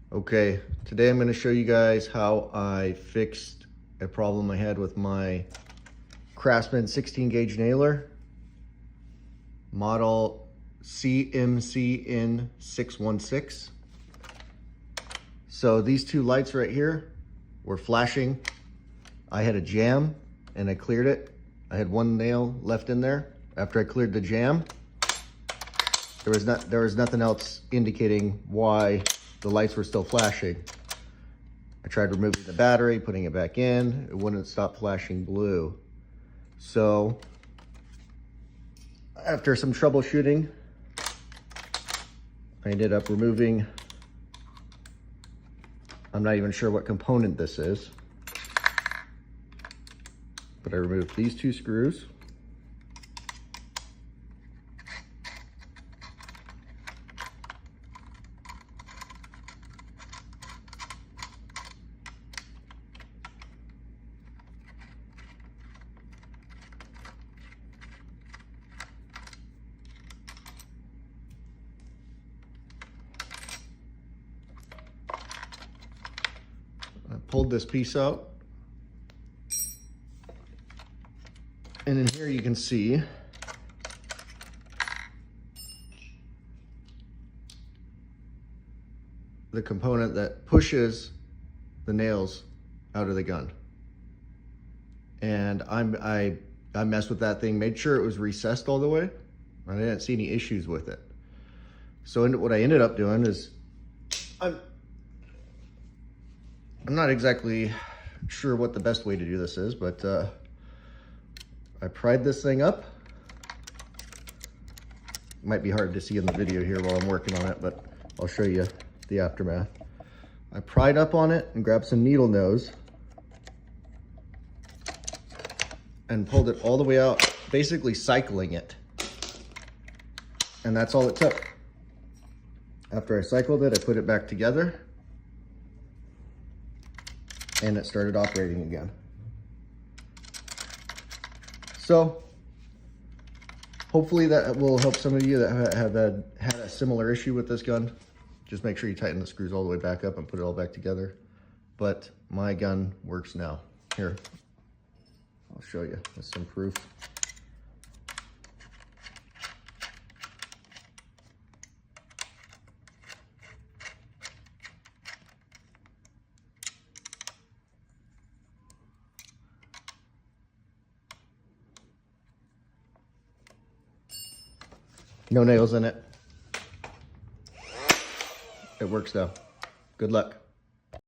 Okay, today I'm going to show you guys how I fixed a problem I had with my CRAFTSMAN 16 gauge nailer, model CMCN616. So these two lights right here were flashing. I had a jam and I cleared it. I had one nail left in there. After I cleared the jam, there was nothing else indicating why the lights were still flashing. I tried removing the battery, putting it back in. It wouldn't stop flashing blue. So after some troubleshooting, I ended up removing, I'm not even sure what component this is, but I removed these two screws. I pulled this piece out, and in here you can see the component that pushes the nails out of the gun. And I messed with that thing, made sure it was recessed all the way, and I didn't see any issues with it. So what I ended up doing is, I'm not exactly sure what the best way to do this is, but I pried this thing up. Might be hard to see in the video here while I'm working on it, but I'll show you the aftermath. I pried up on it and grabbed some needle nose and pulled it all the way out, basically cycling it. And that's all it took. After I cycled it, I put it back together and it started operating again. So hopefully that will help some of you that have had a similar issue with this gun. Just make sure you tighten the screws all the way back up and put it all back together. But my gun works now. Here, I'll show you with some proof. No nails in it. It works though. Good luck.